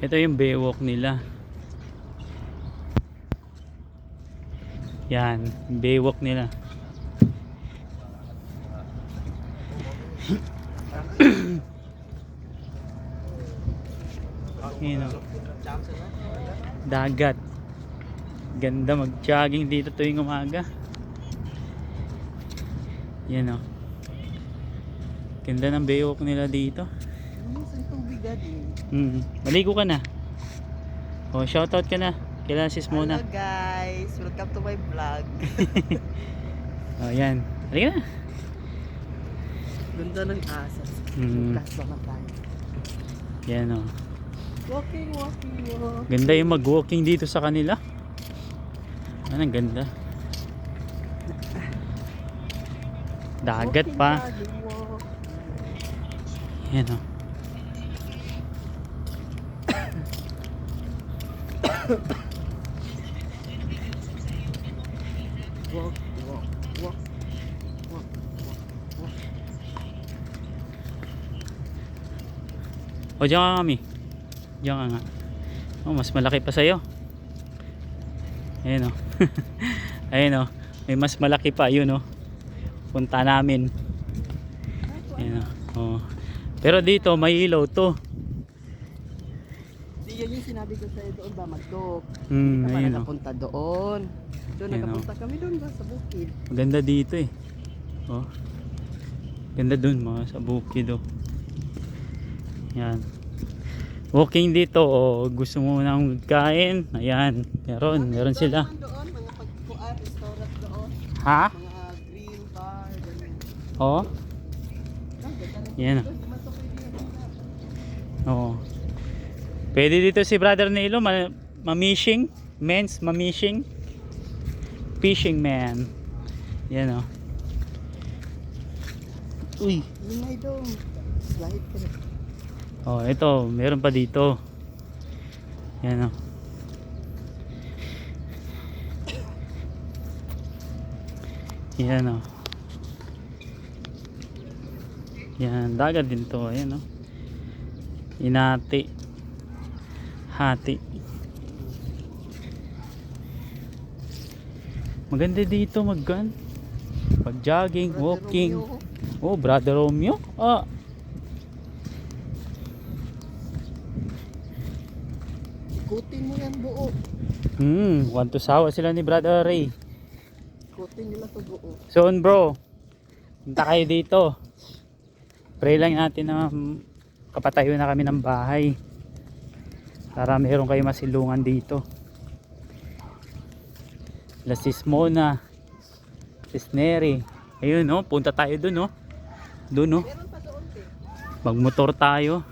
Ito yung baywalk nila. Yan, baywalk nila. Yun, oh. Dagat. Ganda mag-jogging dito tuwing umaga. Yan, oh. Ganda ng baywalk nila dito. Maligo ka na. Oh, shoutout ka na. Kailan sis muna. Hello guys, welcome to my vlog. Oh, yan. Halika na. Ganda ng asas. Plus naman tayo. Yan, oh. Walking. Ganda yung mag-walking dito sa kanila. Ang ganda. Dagat pa. Yan, oh. Walk. O, diyan ka kami. Diyan ka nga. Oh, mas malaki pa sa'yo. Ayan, oh. Ayan, oh. May mas malaki pa. Yun, oh. Punta namin. Ayan, oh. Oh. Pero dito may ilaw to. Di yan yung sinabi ko sa'yo doon ba magdok. Ayun, oh. Nakapunta doon. Doon Ayan, nakapunta kami doon ba sa bukid. Maganda dito eh. Oh. Ganda dun mga sa bukid, oh. Yan. Walking dito, oh, gusto mo nang kain, ayan, meron sila. Doon, mga pagkuan, restaurant doon. Ha? Mga green bar, ganyan. Oh. Yan. Doon, di man to pwede yan. Oo. Pwede dito si Brother Nilo mamishing, men's mamishing. Fishing man. Yan, oh. Uy. Lumay doon. Slide ka na. Oh, ito, meron pa dito. Yan, oh. Yan, oh. Yan, dagat din to. Ayan, oh. Inati. Hati. Maganda dito mag-gun. Pag-jogging, walking. Oh, Brother Romeo. Ah. Ikutin mo yan buo. Want to sawa sila ni Brother Ray. Ikutin nila to buo. Soon, bro. Punta kayo dito. Pray lang natin na kapatayo na kami ng bahay. Para meron kayo masilungan dito. La Sis Mona, Sis Neri. Ayun, no, punta tayo dun, no. Doon, no. Meron pa doon, te. Magmotor tayo.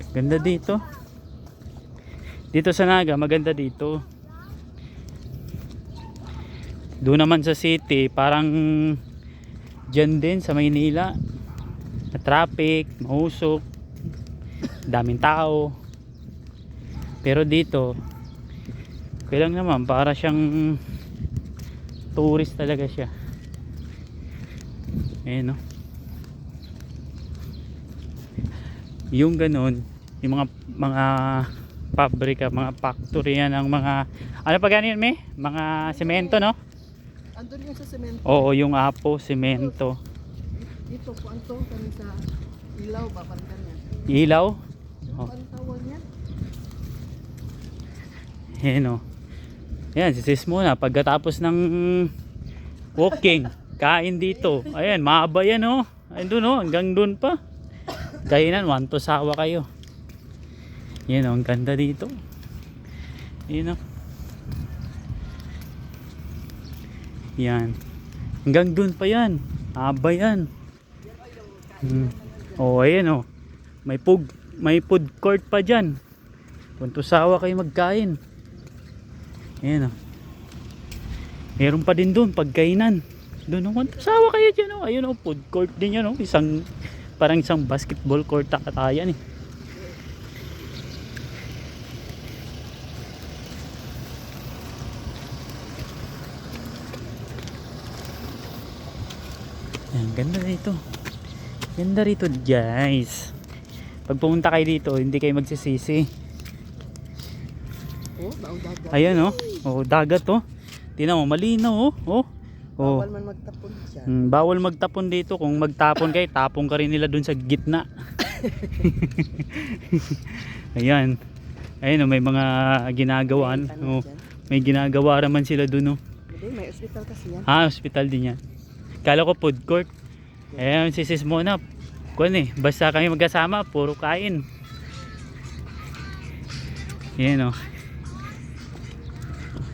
Ganda dito. Dito sa Naga, maganda dito. Doon naman sa city, parang dyan din sa Maynila. Na traffic, mahusok, daming tao. Pero dito, okay lang naman, para siyang tourist talaga siya. Ayan, no. Yung ganon, yung mga pabrika, mga factory yan, ang mga ano pa ganyan, may mga semento, no? Andun yung sa semento. Oo, yung apo, semento. Dito, kuan to, kami sa ilaw ba, parang ganyan. Ilaw. Oh. Kuan tawag yan? Ayan, oh. Ayan, sisis muna pagkatapos ng walking, kain dito. Ayan, mahaba yan, oh. Ayun doon, oh, hanggang doon pa. Kainan, want to sawa kayo. Yan, oh, ang ganda dito. Yan, oh. Yan. Hanggang doon pa yan. Haba yan. Oh, ayan, oh. May food court pa dyan. Want to sawa kayo magkain. Ayan, oh. Meron pa din doon pagkainan. Doon, oh, want to sawa kayo dyan, oh. Ayun, oh, food court din yan, oh. Parang isang basketball court takatayan, eh. Ayan, ganda dito. Ganda rito guys. Pag pumunta kayo dito, hindi kayo magsisisi. Oh, dagat. Ayan oh. Oh, dagat oh. Tingnan mo, malinaw oh. Oh. Oh. Bawal man magtapon dyan. Bawal magtapon dito. Kung magtapon kayo, tapon ka rin nila dun sa gitna. Ayan. Ayun oh, may mga ginagawaan. Oh, may ginagawa naman sila dun oh. Hindi, may hospital kasi yan. Hospital din yan. Kala ko food court. Ayan, si Sis Mona. Kuwan eh, basta kami magkasama, puro kain. Ayan oh.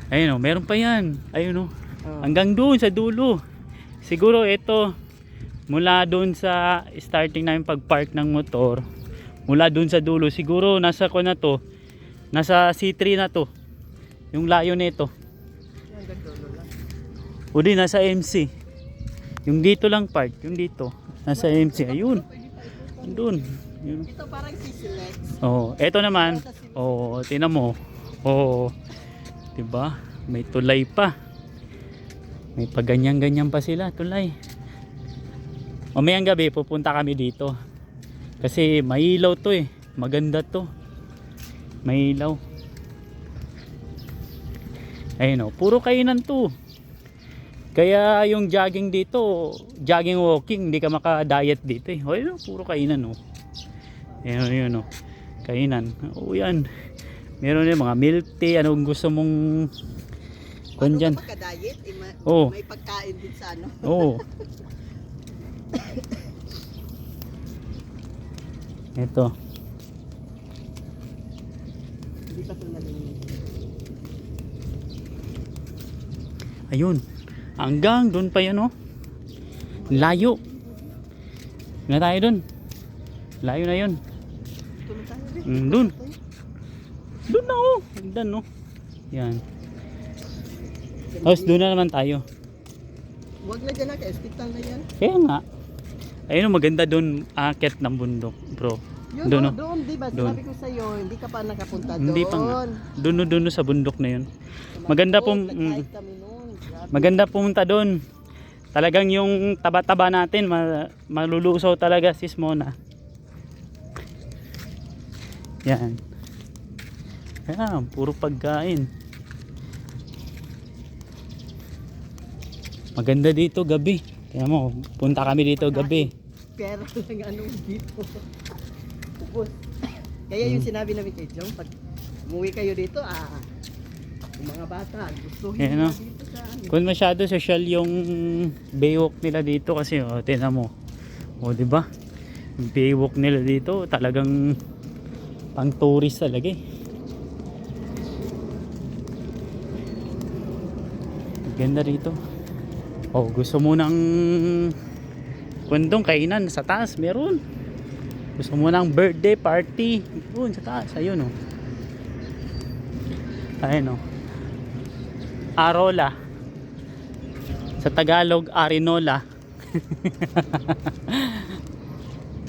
Ayun oh, meron pa yan. Ayun oh. Hanggang doon sa dulo. Siguro ito, mula doon sa starting namin pag-park ng motor, mula doon sa dulo, siguro nasa ko na to, nasa C3 na to. Yung layo nito. Hanggang dulo lang. O di nasa MC. Yung dito lang part, yung dito. Nasa MC, ayun. Doon. Yun. Ito parang sisilex. Oh, eto naman. Oh, tingnan mo. Oh. 'Di ba? May tulay pa. May paganyan-ganyan pa sila, tulay. Mamayang gabi pupunta kami dito. Kasi mailaw 'to eh. Maganda 'to. Mailaw. Ayun oh, puro kainan 'to. Kaya yung jogging dito, jogging walking, hindi ka maka-diet dito eh. O yun, puro kainan oh. Ayun, yun oh. Kainan. O yan. Meron yung mga milk tea, anong gusto mong kung dyan. Paano ka diet? Oh. May pagkain din sa ano. Oo. Ito. Hindi pa ito nalinis. Ayun. Hanggang doon pa yan oh. Layo. Na tayo doon. Layo na yun. Tulog tayo rin. Doon. Doon na oh. Hagdan no. Yan. Tapos doon na naman tayo. Huwag na dyan na, hospital na yan. Kaya nga. Ayun oh, maganda doon akit ng bundok bro. Yun Doon, doon, oh. doon, di ba? Doon. Sabi ko sa iyo, hindi ka pa nakapunta doon. Hindi pa nga. Doon sa bundok na yun. Sa Maganda Magpog, pong- nag-hike kami noon. Grabe. Maganda pumunta doon. Talagang yung taba-taba natin malulusaw talaga sis Mona. Yan. Ayan, puro pagkain. Maganda dito gabi. Kaya mo, punta kami dito gabi. Pero lang ano dito. Upos. Kaya yung sinabi namin kay Jong, pag umuwi kayo dito, yung mga bata, gusto Ayan, nila oh. dito sa ano. Kung masyado social yung baywalk nila dito kasi oh, tingnan mo. Oh, di ba? Yung baywalk nila dito talagang pang tourist talaga eh. Ganda rito. Oh, gusto mo ng kwentong kainan sa taas, meron. Gusto mo ng birthday party, doon sa taas, ayun oh. Ayun oh. Arola. Sa Tagalog, Arinola.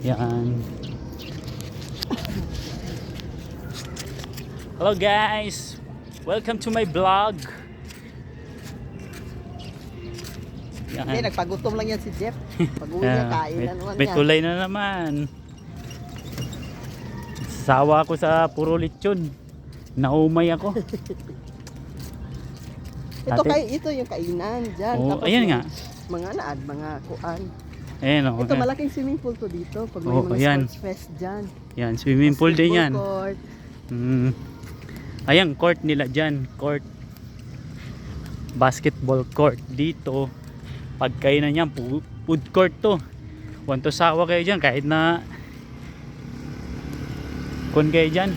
Yan. Hello guys. Welcome to my vlog. Hindi, Yan. nagpagutom lang yan si Jeff. Pag-uwi niya, kain na naman may yan. tulay na naman. Sawa ako sa puro lechon. Naumay ako. Ito yung kainan dyan. Oh, Tapos ayan yung nga. Mga naad, mga kuan. Ayan oh. Ito, malaking swimming pool to dito. Pag may Oh, mga ayan. sports fest dyan. Yan, swimming pool din yan. Basketball court. Ayan, court nila dyan. Court. Basketball court. Dito, pagkainan yan, food court to. Want to sawa kayo dyan kahit na kun kayo dyan.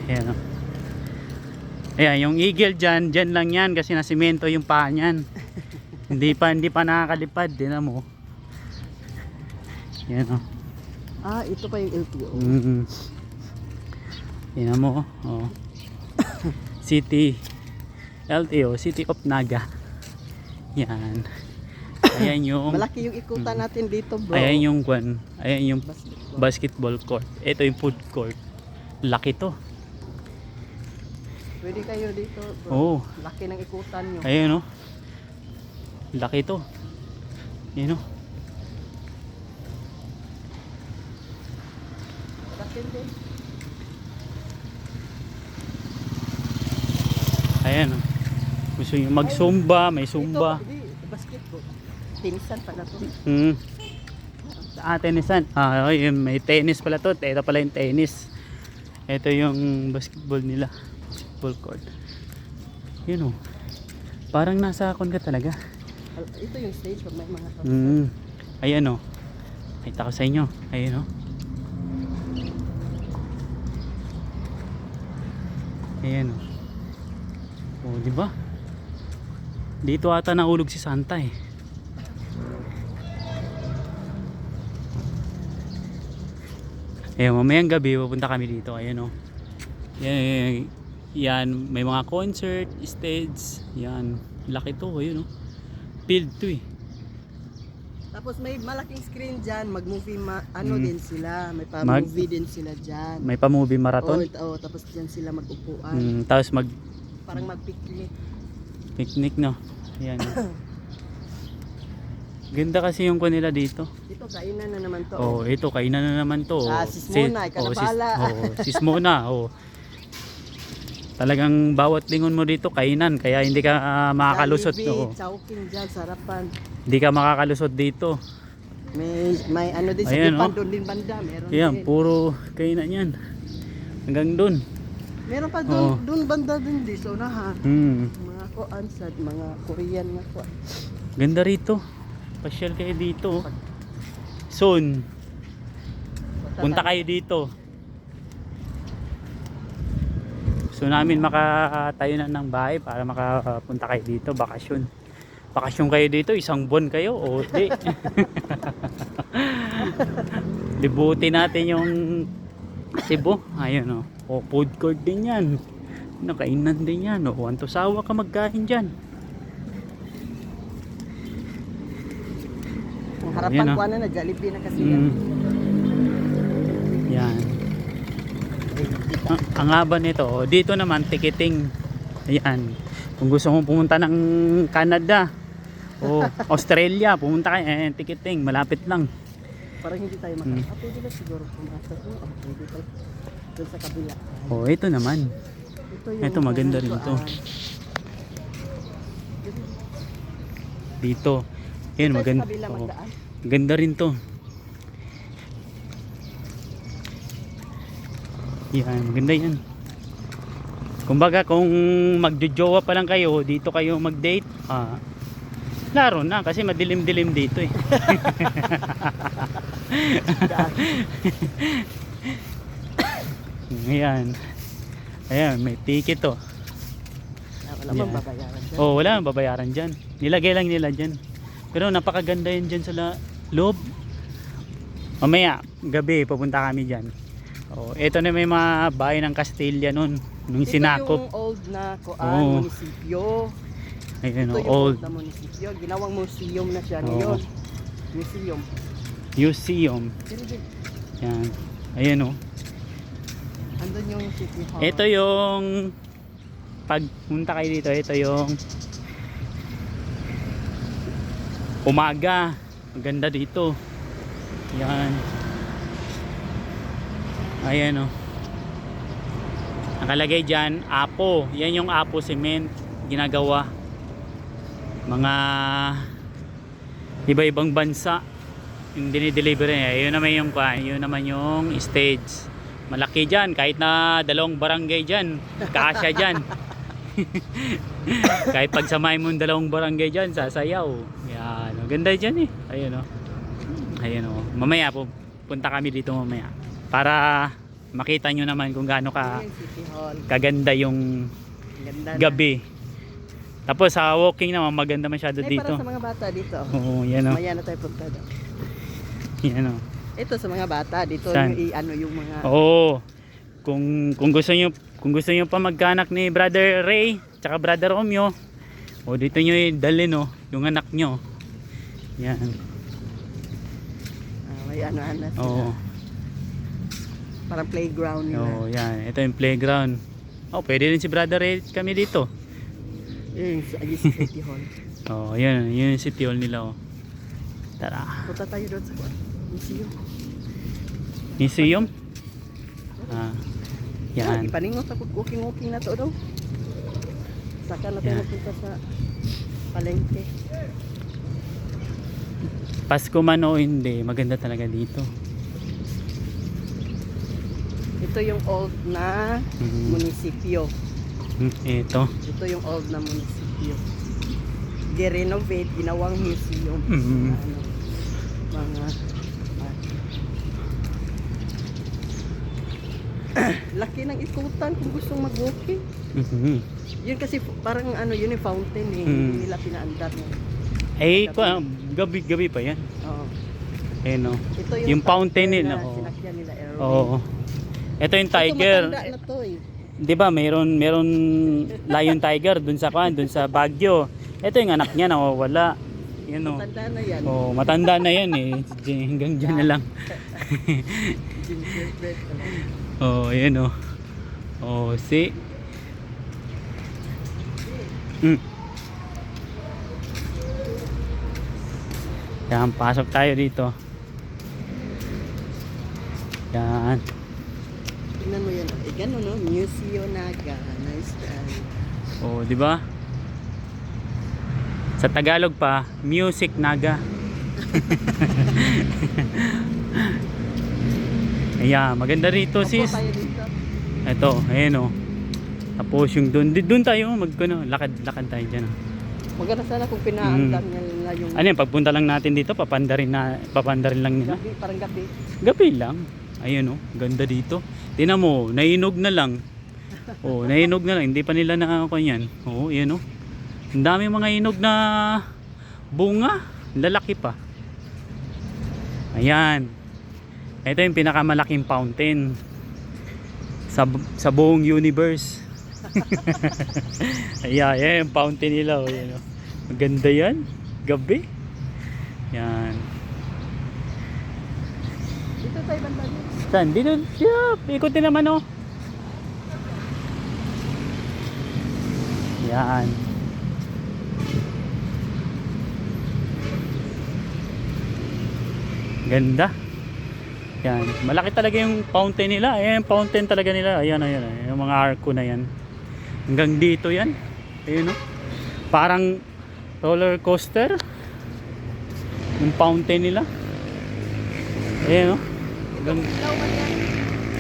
Ayan o. Ayan, yung eagle dyan, dyan lang yan kasi nasimento yung paa niyan. hindi pa nakakalipad. Tingnan mo. Ayan o. Ito pa yung LTO. Tingnan mo. Oh. City LTO, City of Naga. Yan. Ayan yung Malaki yung ikutan natin dito, bro. ayan yung kwan. Ayan yung Basketball. basketball court. Ito yung food court. Laki to. Pwede kayo dito, bro. Oo. Laki ng ikutan nyo. Ayan oh. Laki to. Yun, oh. Bakit din? Ayan, oh. Gusto nyo mag-zumba, may zumba. Ito, di, basketball. Tinisan pala to. Hmm. Tennisan. Okay, may tennis pala to. Ito pala yung tennis. Ito yung basketball nila. Basketball court. Yun, oh. Parang nasa kon ka talaga. Ito yung stage pag may mga tao. Ayan, oh. Kita ko sa inyo. Ayan, oh. Ayan, oh. Oh, di ba? Dito ata nahulog si Santa eh. Ayan, mamayang gabi pupunta kami dito. Ayan, oh. Yan, yan, may mga concert, stage. Yan, laki to. Ayun, oh. Field to eh. Tapos may malaking screen dyan, mag-movie din sila, may Mag- pa-movie din sila dyan. May pa-movie marathon. Oo, tapos dyan sila mag-upuan. Tapos Parang mag-picnic. picnic, no. Ayan. Ganda kasi yung kanila dito. Ito, kainan na naman to. Oh, ito kainan na naman to. Sis Mona, ikaw na bahala. Sis Mona, oh. Talagang bawat lingon mo dito kainan, kaya hindi ka makakalusot, no. Chowking dyan, sarapan. Hindi ka makakalusot dito. May ano din sa Ayan, Dipan, oh. doon din banda, meron Ayan, din. puro kainan yan. Hanggang doon. Meron pa Oh. doon banda din di sa unahan. Mga koan sa mga Korean na ko. Ganda rito. Pasyal kayo dito. Soon, punta kayo dito. Gusto namin makatayo na ng bahay para makapunta kayo dito, bakasyon. Bakasyon kayo dito, isang buwan kayo o di. Libutin natin yung Cebu. Ayun, o. O, food court din yan. Nakainan din yan. O, antosawa ka magkain dyan. Ang harapan Ayan, oh. ko na Jollibee na kasi yan. Yan. Ang haba nito, oh. Dito naman ticketing. Ayan. Kung gusto mong pumunta ng Canada o Australia, pumunta kayo, ticketing, malapit lang. Parang hindi tayo pwede na siguro pumunta doon. Pwede tayo doon sa kabila. Oh, ito naman. Ito maganda rin to. Dito. Ayan, maganda. Oh, ganda rin to. Yan, maganda yan. Kumbaga kung magjojowa pa lang kayo, dito kayo mag-date, laro na kasi madilim-dilim dito eh. Ayan. Ayan, may ticket to. Wala bang babayaran dyan? Oh, wala nang babayaran dyan. Nilagay lang nila dyan. Pero napakaganda yan dyan sa loob. Mamaya, gabi, pupunta kami dyan. Oh, ito na may mga bahay ng Castilla nun. Nung sinakop. Ito yung old na Oh. munisipyo. Ayun, Ito yung old old na munisipyo. Ginawang museum na siya ngayon. Museum. museum. Pero din, Yan. Ayun, oh. andun yung city hall. Ito yung pagpunta kayo dito, ito yung umaga. Maganda dito. Yan. Ayan, oh. Nakalagay dyan, Apo. Yan yung Apo cement ginagawa. Mga iba-ibang bansa yung dinideliver niya. Yun naman yung stage. Malaki dyan, kahit na 2 barangay dyan, kasya dyan. Kahit pagsamahin mo 2 barangay dyan, sasayaw. Yan, ganda dyan eh. Ayun, oh. Ayun, oh. Mamaya po, punta kami dito mamaya para makita nyo naman kung gaano Ito yung city hall. kaganda yung Ganda na. gabi. Tapos sa walking naman maganda masyado Ay, dito. para sa mga bata dito. Oo, yan, oh. Maya na tayo punta doon. Yan, oh. Ito sa mga bata dito Saan? yung mga Oo. Kung gusto niyo pa magkaanak ni Brother Ray tsaka Brother Romeo, o dito niyo dalhin, no, yung anak niyo. Yan. may ano sila. Oo. Parang playground nila. Oo, yan. Ito yung playground. Oh, pwede rin si Brother Ray kami dito. Yung sa city hall. Oh, yan, yun yung city hall nila, oh. Tara. Punta tayo doon sa museum. Museum? Ah, Yan. yan. Ipaningot ako, walking na to daw. Saka na tayo Yan. magpunta sa palengke. Pasko man o hindi, maganda talaga dito. Ito yung old na munisipyo. Ito. Ito yung old na munisipyo. Gi-renovate, ginawang museum. Mhm. Mga laki ng ikutan kung gustong mag-walking. Mhm. Yun kasi parang ano, yun yung fountain eh. Hindi nila pinaandar mo. Eh, gabi pa yan. Oo. Ayun o. Ito Yung fountain tiger nila, na oo. sinakyan nila aeroplane. Oo. Ito yung tiger. Ito matanda na to eh. 'Di ba? Meron lion tiger dun sa Baguio. Ito yung anak niya nawawala. Yan o. Matanda na yan. Oh, matanda na yan eh. Hanggang dyan na lang. Gingerbread. Oh, yan o. Oh, see. Yan, pasok tayo dito. Yan. Tingnan mo yan. Eh, gano'n no? Museo Naga. Nice try. Oh, di ba? Sa Tagalog pa, Music Naga. Ayan, maganda rito Opo sis. tayo dito. Ito, ayan o. Tapos yung doon tayo, lakad tayo dyan. Oh. Maganda sana kung pinaandar nila yung Ano yan, pagpunta lang natin dito, papandarin lang nila. gabi, parang gabi. Gabi lang. Ayun o, ganda dito. Tingnan mo, nainog na lang. Oh, nainog na lang, hindi pa nila nakakuha yan. Oh, ayan o. Ang dami mga inog na bunga, lalaki pa. Ayan. Ito yung pinakamalaking fountain sa buong universe. Ayan, yan yung fountain nila. Oh, yan, oh. Maganda yan. Gabi. Yan. Dito tayo banda dito. Saan? Dito. Yeah, ikutin naman oh. Yan. Ganda. Yan. Malaki talaga yung fountain nila. Ayan yung fountain talaga nila. Ayan, ayan, ayan. Yung mga arko na yan. Hanggang dito yan. Ayun oh. Parang roller coaster. Yung fountain nila. Ayan oh. Hanggang...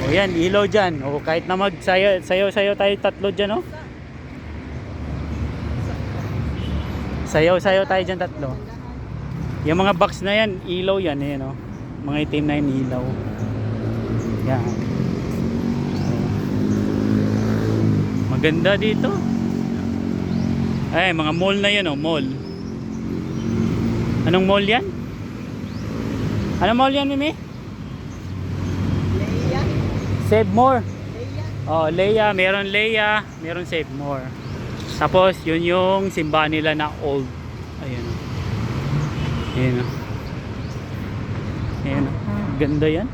O yan, ilaw dyan. O kahit na sayaw tayo tatlo dyan oh. Sayaw tayo dyan tatlo. Yung mga box na yan, ilaw yan. Ayan oh. Mga itim na yun, ilaw. Yan. Maganda dito. Ay, mga mall na yan oh, mall. Anong mall yan? Anong mall yan, Mimi? Leia. Save More. Leia. Oh, Leia, meron Save More. Tapos yun yung simbahan nila na old. Ayun oh. Ayun oh. Ayun oh. Ganda yan.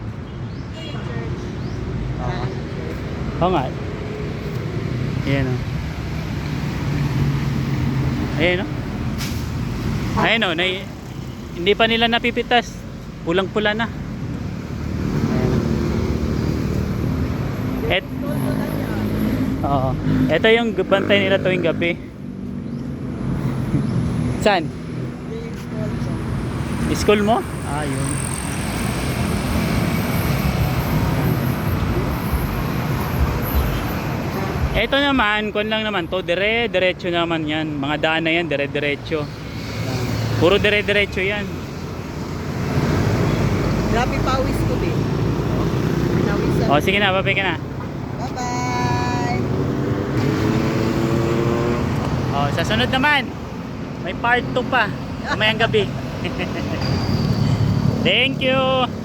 Oo nga. Ayan o. Ayan o. Ayan o. Hindi pa nila napipitas. Pulang-pula na. Ayan o. Oo. Ito yung bantay nila tuwing gabi. Saan? School mo? Ah, yun. Ito naman, kun lang naman to, diretso naman yan. Mga daan na yan, diretso. Puro diretso yan. Grabe pawis ko din. Pinawisan. O, sige na, babay ka na. Bye-bye. O, sa sunod naman, may part 2 pa. Mamayang gabi. Thank you.